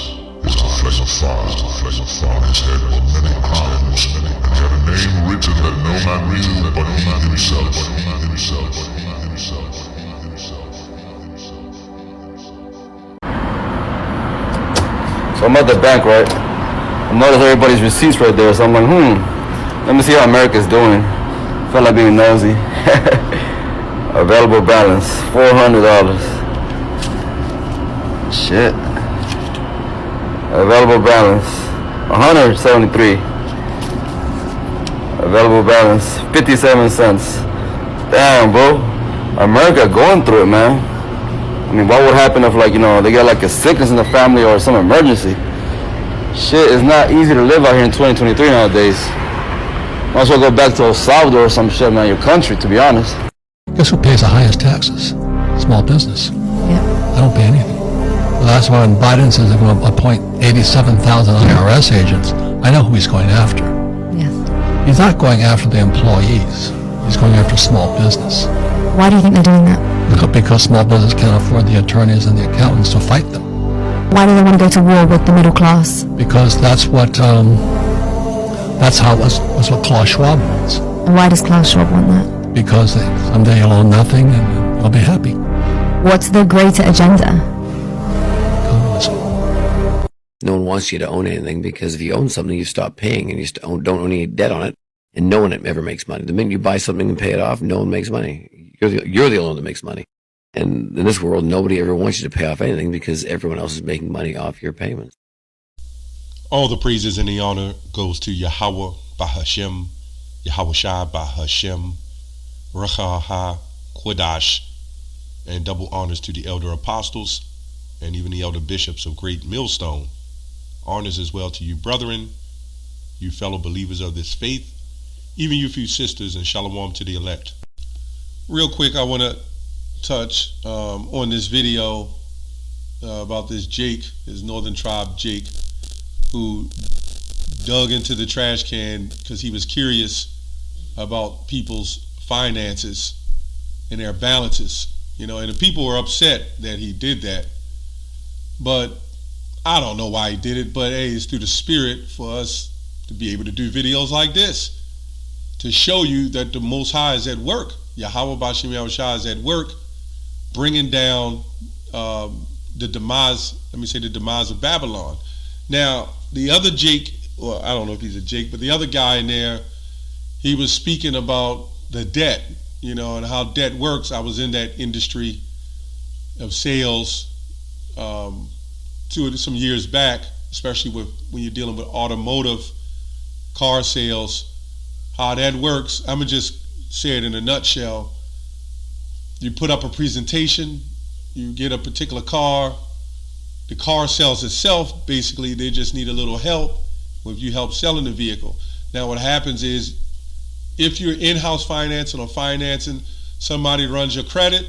is a flesh of fire. On his head were many crowns, and he had a name written that no man knew but he himself. So I'm at the bank, right? I noticed everybody's receipts right there, so I'm like, let me see how America's doing. Felt like being nosy. Available balance, $400. Shit. Available balance, 173. Available balance, 57 cents. Damn, bro. America going through it, man. I mean, what would happen if, like, they got like a sickness in the family or some emergency? Shit, it's not easy to live out here in 2023 nowadays. Might as well go back to El Salvador or some shit, man, your country, to be honest. Guess who pays the highest taxes? Small business. Yeah. I don't pay anything. Well, that's why when Biden says they're going to appoint 87,000 IRS agents, I know who he's going after. Yes. He's not going after the employees. He's going after small business. Why do you think they're doing that? Because small business can't afford the attorneys and the accountants to fight them. Why do they want to go to war with the middle class? Because that's what Klaus Schwab wants. And why does Klaus Schwab want that? Because someday he'll own nothing and he'll be happy. What's the greater agenda? Communism. No one wants you to own anything, because if you own something, you stop paying, and you don't own any debt on it, and no one ever makes money. The minute you buy something and pay it off, no one makes money. You're the only one that makes money. And in this world, nobody ever wants you to pay off anything, because everyone else is making money off your payments. All the praises and the honor goes to Yahweh Bahashem, Yahweh Shai Bahashem, Rachaha Kodash, and double honors to the elder apostles and even the elder bishops of Great Millstone. Honors as well to you brethren, you fellow believers of this faith, even you few sisters, and shalom to the elect. Real quick, I want to touch on this video about this Jake, his northern tribe Jake, who dug into the trash can because he was curious about people's finances and their balances, and the people were upset that he did that. But I don't know why he did it, but hey, it's through the spirit for us to be able to do videos like this, to show you that the Most High is at work. Yahweh Bashem Yahushua is at work, bringing down the demise of Babylon. Now, the other Jake, or I don't know if he's a Jake, but the other guy in there, he was speaking about the debt, and how debt works. I was in that industry of sales some years back, especially when you're dealing with automotive car sales, how that works. I'm going to just say it in a nutshell. You put up a presentation, you get a particular car, the car sells itself. Basically, they just need a little help with you help selling the vehicle. Now what happens is, if you're in-house financing or financing, somebody runs your credit,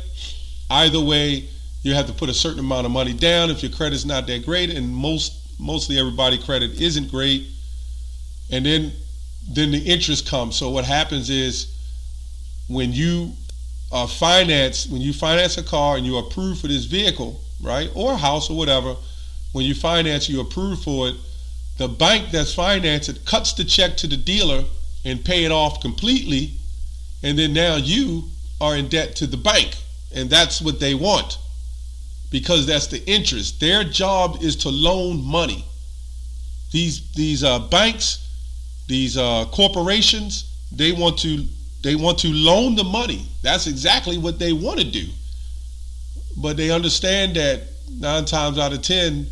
either way, you have to put a certain amount of money down if your credit's not that great, and mostly everybody's credit isn't great. And then the interest comes. So what happens is, when you finance a car and you're approved for this vehicle, right, or a house or whatever, when you finance, you approve for it, the bank that's financed it cuts the check to the dealer and pay it off completely, and then now you are in debt to the bank, and that's what they want, because that's the interest. Their job is to loan money. These banks, these corporations, they want to loan the money. That's exactly what they want to do. But they understand that 9 times out of 10,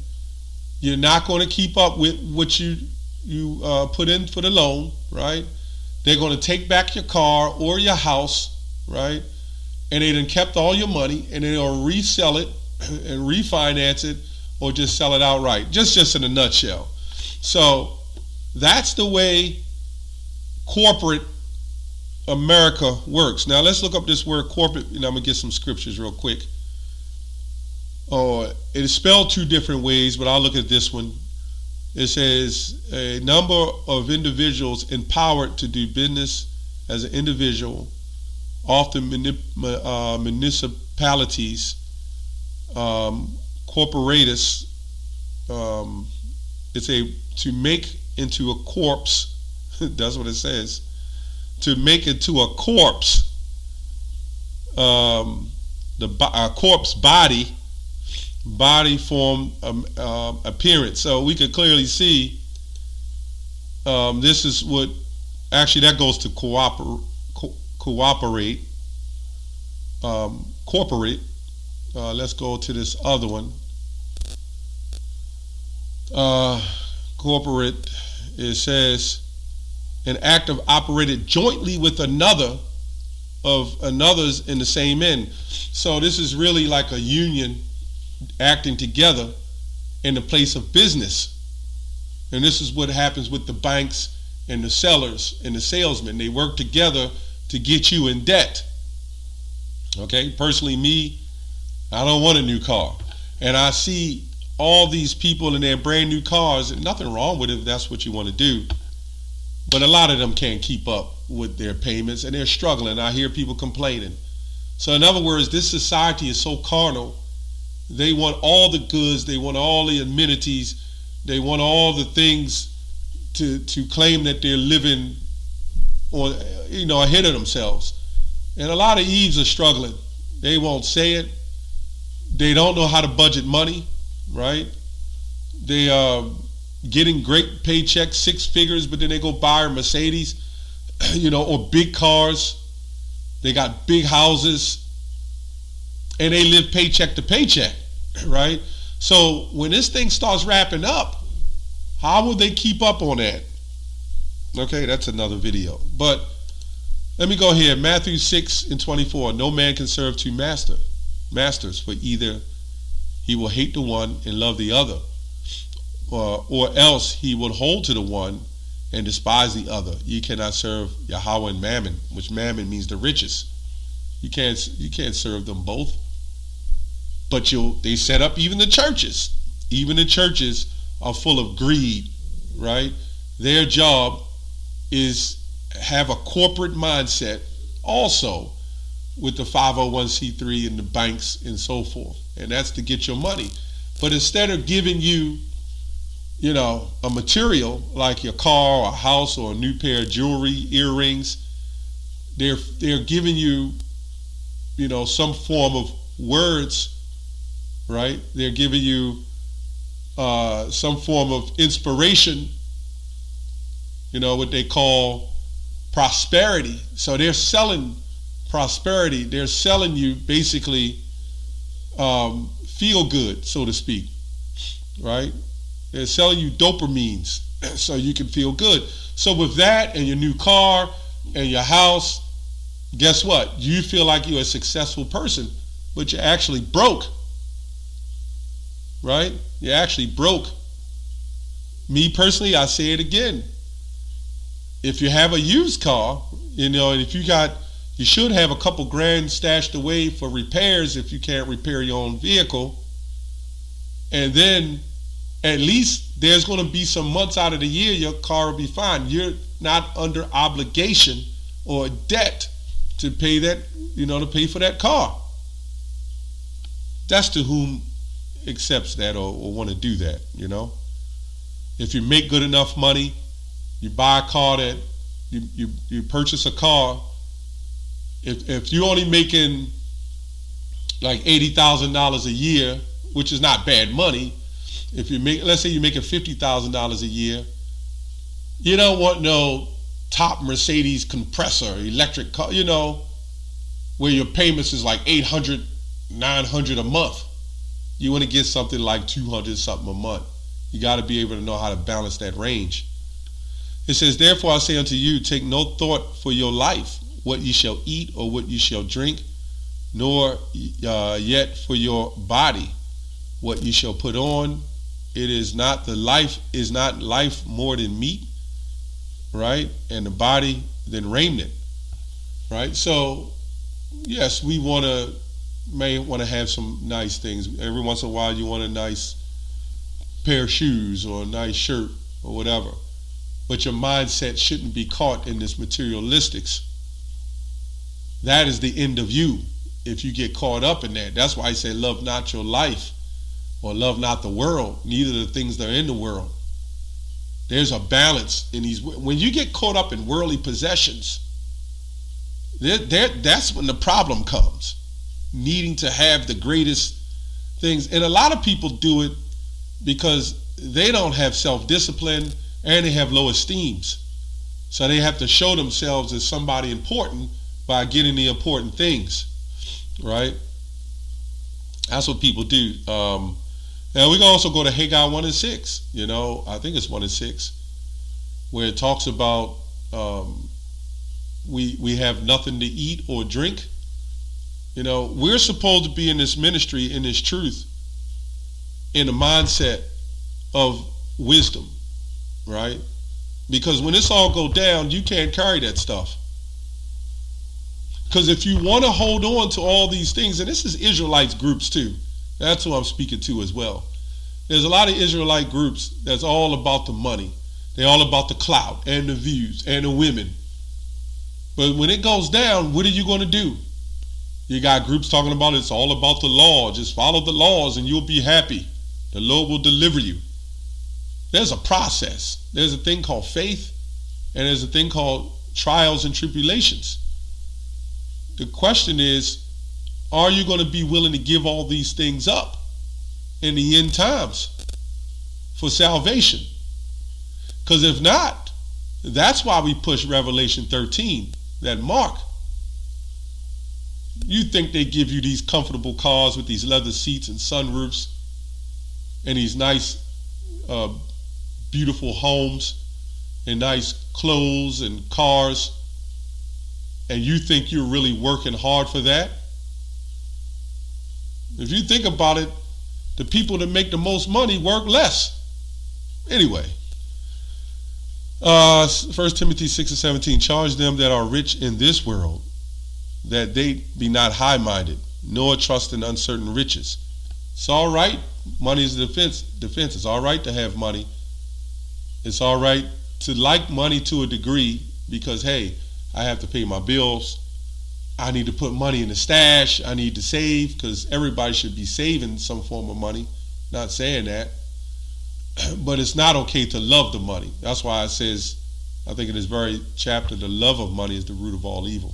you're not going to keep up with what you put in for the loan, right? They're going to take back your car or your house, right? And they done kept all your money, and they'll resell it and refinance it, or just sell it outright. Just in a nutshell. So that's the way corporate America works. Now let's look up this word corporate, and I'm gonna get some scriptures real quick. It is spelled 2 different ways, but I'll look at this one. It says a number of individuals empowered to do business as an individual, often municipalities, corporatus, to make into a corpse. That's what it says. To make into a corpse, a corpse body form appearance. So we could clearly see this is what actually that goes to cooperate. Corporate. Let's go to this other one. Corporate. It says an act of operated jointly with another of another's in the same end. So this is really like a union acting together in the place of business. And this is what happens with the banks and the sellers and the salesmen. They work together to get you in debt. Okay, personally, me, I don't want a new car. And I see all these people in their brand new cars, and nothing wrong with it if that's what you want to do. But a lot of them can't keep up with their payments and they're struggling. I hear people complaining. So in other words, this society is so carnal. They want all the goods, they want all the amenities, they want all the things to claim that they're living on, ahead of themselves. And a lot of Eves are struggling. They won't say it. They don't know how to budget money, right? They are getting great paychecks, 6 figures, but then they go buy a Mercedes, or big cars. They got big houses, and they live paycheck to paycheck, right? So when this thing starts wrapping up, how will they keep up on that? Okay, that's another video. But let me go here. Matthew 6:24. No man can serve 2 masters, for either he will hate the one and love the other, or else he will hold to the one and despise the other. You cannot serve Yahweh and Mammon, which Mammon means the riches. You can't serve them both. But they set up even the churches. Even the churches are full of greed, right? Their job is have a corporate mindset also with the 501c3 and the banks and so forth. And that's to get your money. But instead of giving you, a material like your car or a house or a new pair of jewelry, earrings, they're giving you, some form of words, right? They're giving you some form of inspiration, what they call prosperity. So they're selling prosperity. They're selling you basically feel good, so to speak, right? They're selling you dopamines so you can feel good. So with that and your new car and your house, guess what? You feel like you're a successful person, but you're actually broke, right? You're actually broke. Me personally, I say it again. If you have a used car, and if you should have a couple grand stashed away for repairs if you can't repair your own vehicle. And then at least there's going to be some months out of the year your car will be fine. You're not under obligation or debt to pay that, to pay for that car. That's to whom accepts that or want to do that, If you make good enough money, you buy a car that you purchase a car. If you're only making like $80,000 a year, which is not bad money, let's say you're making $50,000 a year, you don't want no top Mercedes compressor, electric car, where your payments is like $800, $900 a month. You want to get something like $200 something a month. You got to be able to know how to balance that range. It says, therefore I say unto you, take no thought for your life, what ye shall eat or what ye shall drink, nor yet for your body, what ye shall put on. Is not life more than meat, right? And the body than raiment, right? So yes, we may want to have some nice things. Every once in a while you want a nice pair of shoes or a nice shirt or whatever. But your mindset shouldn't be caught in this materialistics. That is the end of you if you get caught up in that. That's why I say love not your life, or love not the world, neither the things that are in the world. There's a balance in these. When you get caught up in worldly possessions, that's when the problem comes. Needing to have the greatest things. And a lot of people do it because they don't have self-discipline and they have low esteems. So they have to show themselves as somebody important by getting the important things, right? That's what people do. Now we can also go to Haggai 1:6. You know, I think it's 1:6, where it talks about we have nothing to eat or drink. You know, we're supposed to be in this ministry, in this truth, in the mindset of wisdom, right? Because when this all go down, you can't carry that stuff. Because if you want to hold on to all these things, and this is Israelites groups too, that's who I'm speaking to as well. There's a lot of Israelite groups that's all about the money. They're all about the clout and the views and the women. But when it goes down, what are you going to do? You got groups talking about it's all about the law. Just follow the laws and you'll be happy. The Lord will deliver you. There's a process. There's a thing called faith, and there's a thing called trials and tribulations. The question is, are you going to be willing to give all these things up in the end times for salvation? Because if not, that's why we push Revelation 13, that mark. You think they give you these comfortable cars with these leather seats and sunroofs and these nice, beautiful homes and nice clothes and cars, and you think you're really working hard for that? If you think about it, the people that make the most money work less. Anyway, 1 Timothy 6:17, charge them that are rich in this world, that they be not high-minded, nor trust in uncertain riches. It's all right. Money is a defense. It's all right to have money. It's all right to like money to a degree because, hey, I have to pay my bills. I need to put money in the stash. I need to save, because everybody should be saving some form of money. Not saying that. But it's not okay to love the money. That's why it says, I think in this very chapter, the love of money is the root of all evil.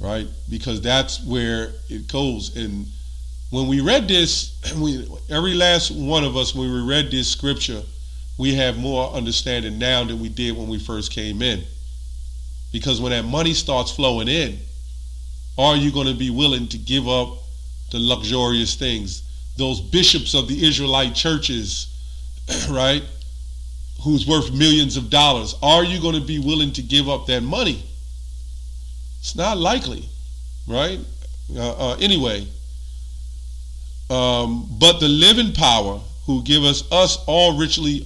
Right? Because that's where it goes. And when we read this, every last one of us, when we read this scripture, we have more understanding now than we did when we first came in. Because when that money starts flowing in, are you going to be willing to give up the luxurious things? Those bishops of the Israelite churches, right, who's worth millions of dollars, are you going to be willing to give up that money? It's not likely, right? Anyway, but the living power who give us all richly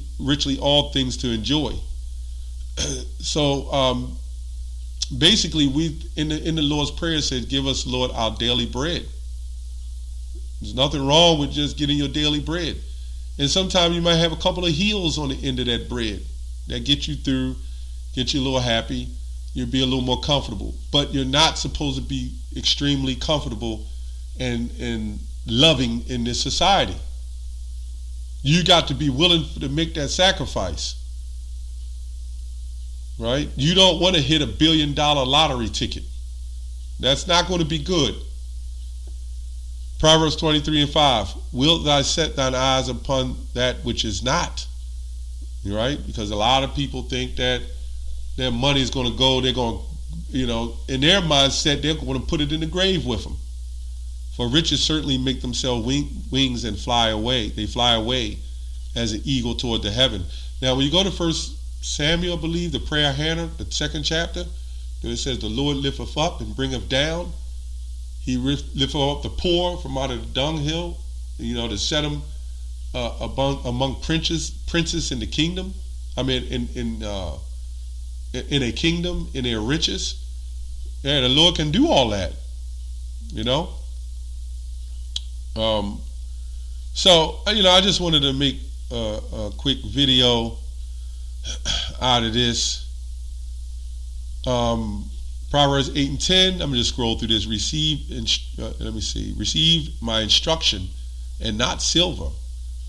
all things to enjoy. So basically, we in the Lord's Prayer said, give us, Lord, our daily bread. There's nothing wrong with just getting your daily bread. And sometimes you might have a couple of heels on the end of that bread that get you through, get you a little happy. You'll be a little more comfortable. But you're not supposed to be extremely comfortable and loving in this society. You got to be willing to make that sacrifice. Right? You don't want to hit $1 billion lottery ticket. That's not going to be good. Proverbs 23:5. Wilt thou set thine eyes upon that which is not? Right? Because a lot of people think that their money is going to go, they're going to, in their mindset, they're going to put it in the grave with them. For riches certainly make themselves wings and fly away. They fly away as an eagle toward the heaven. Now, when you go to 1 Samuel, I believe, the prayer of Hannah, the 2nd chapter, it says, the Lord lifteth up and bringeth down. He lifteth up the poor from out of the dunghill, to set them among princes in the kingdom. I mean, in a kingdom, in their riches. Yeah, the Lord can do all that, So, I just wanted to make a quick video out of this. Proverbs 8:10. I'm going to scroll through this. Receive my instruction and not silver,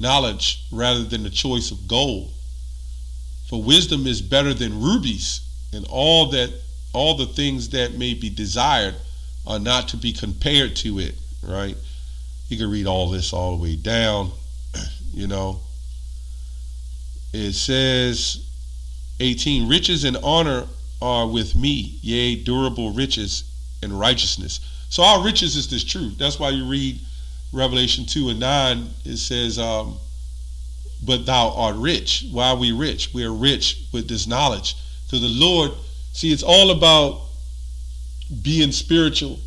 knowledge rather than the choice of gold. For wisdom is better than rubies, and all the things that may be desired are not to be compared to it, right? You can read all this all the way down, you know. It says, 18, riches and honor are with me, yea, durable riches and righteousness. So our riches is this truth. That's why you read Revelation 2 and 9, it says, but thou art rich. Why are we rich? We are rich with this knowledge. Because the Lord, see, it's all about being spiritual,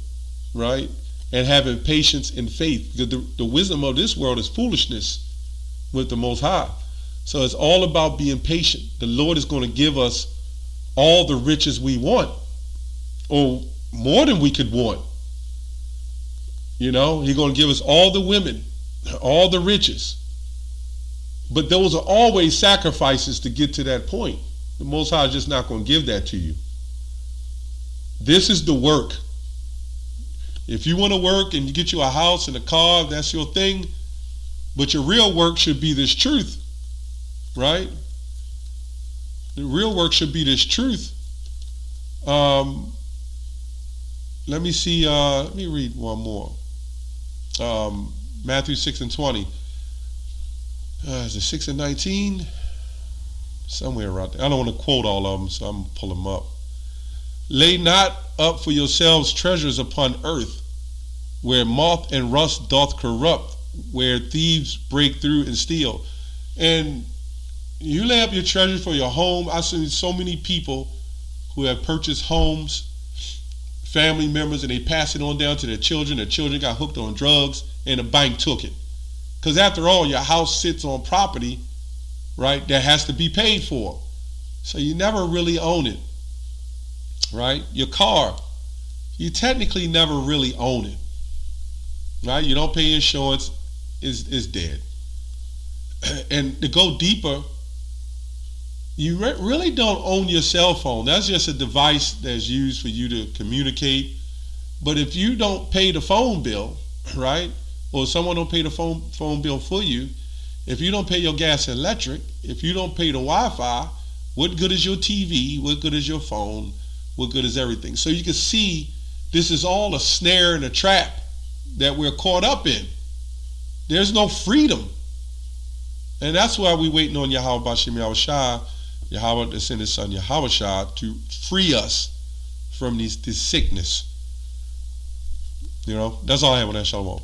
right? And having patience and faith. Because the wisdom of this world is foolishness with the Most High. So it's all about being patient. The Lord is going to give us all the riches we want, or more than we could want. You know, He's going to give us all the women, all the riches. But those are always sacrifices to get to that point. The Most High is just not going to give that to you. This is the work. If you want to work and you get you a house and a car, that's your thing. But your real work should be this truth, right? The real work should be this truth. Let me see. Let me read one more. Matthew 6 and 20. Is it 6 and 19? Somewhere around there. I don't want to quote all of them, so I'm going to pull them up. Lay not up for yourselves treasures upon earth, where moth and rust doth corrupt, where thieves break through and steal. And you lay up your treasures for your home. I've seen so many people who have purchased homes, family members, and they pass it on down to their children. Their children got hooked on drugs, and the bank took it. Because after all, your house sits on property, right, that has to be paid for. So you never really own it, right? Your car, you technically never really own it, right? You don't pay insurance, it's dead. And to go deeper, you really don't own your cell phone. That's just a device that's used for you to communicate. But if you don't pay the phone bill, right, or someone don't pay the phone bill for you, if you don't pay your gas and electric, if you don't pay the Wi-Fi, what good is your TV? What good is your phone? What good is everything? So you can see this is all a snare and a trap that we're caught up in. There's no freedom. And that's why we're waiting on Yahweh Bashim Yahushua, Yahweh to send His Son Yahushua to free us from this sickness. You know, that's all I have on that. Shalom.